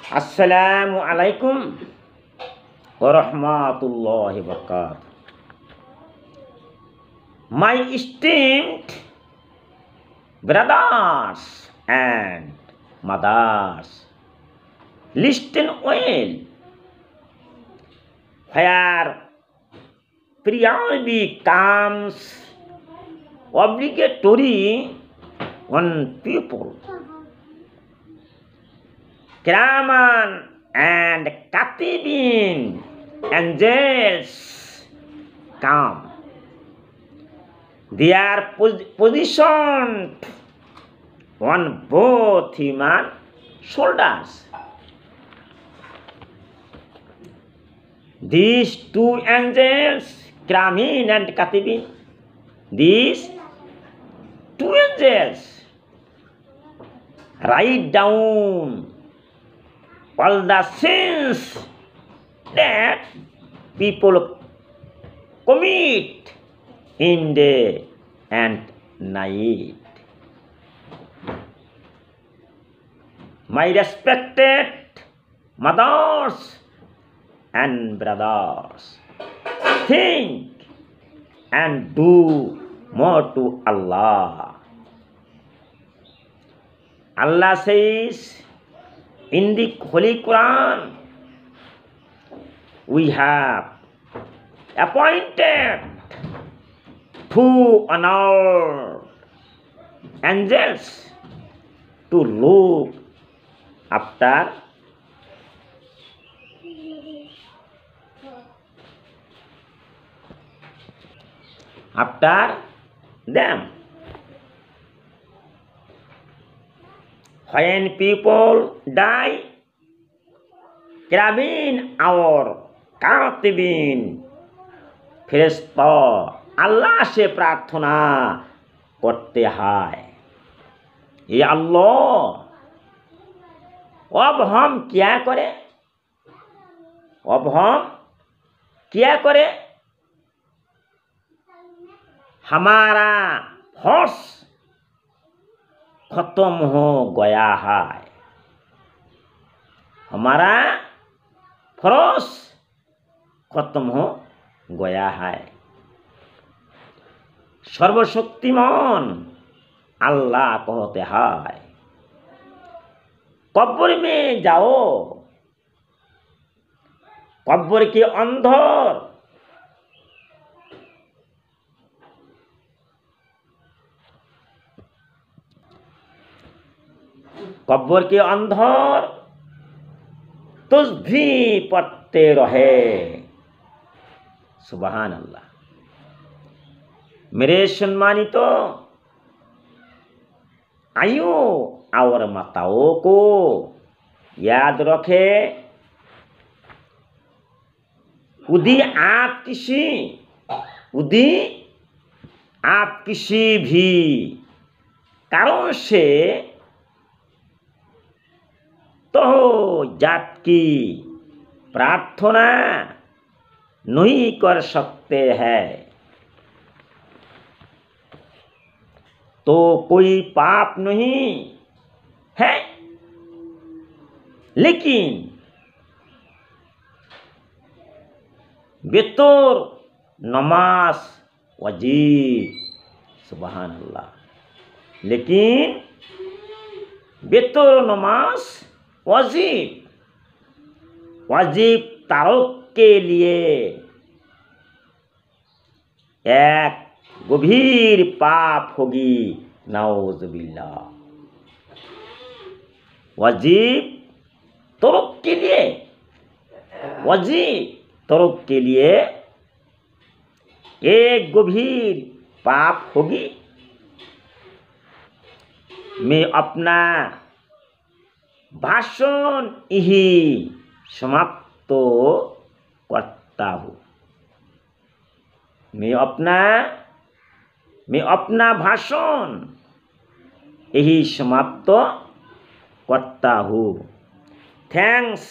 Assalamu alaikum warahmatullahi wabarakatuh. My esteemed brothers and mothers, listen well. Where prayer becomes obligatory on people, Kiraman and Katibin angels come. They are positioned on both human shoulders. These two angels, Kiramin and Katibin, these two angels write down all the sins that people commit in day and night. My respected mothers and brothers, think and do more to Allah. Allah says in the Holy Quran, we have appointed two honored angels to look after them. When people die, Kiramin or Katibin ফেরেশতা আল্লাহ से प्रार्थना करते हैं, ये अल्लाह अब हम क्या करें, हमारा फर्ज खत्म हो गया है, हमारा फर्ज खत्म हो गया है। सर्वशक्तिमान अल्लाह कहते हैं, कब्र में जाओ, कब्र के अंदर तस्बीह पढ़ते रहे। सुबहान अल्लाह। मेरे सम्मानित आइयो और माताओं को याद रखे, यदि आप किसी भी कारण से तो जात की प्रार्थना नहीं कर सकते हैं तो कोई पाप नहीं है, लेकिन बेतौर नमाज वाजिब, सुबहान अल्लाह, लेकिन बेतौर नमाज वाजिब तारक के लिए एक गंभीर पाप होगी, नाउज़ुबिल्लाह। वाजिब तर्क के लिए एक गंभीर पाप होगी। मैं अपना भाषण यही समाप्त करता हूँ। मैं अपना भाषण यही समाप्त करता हूँ। थैंक्स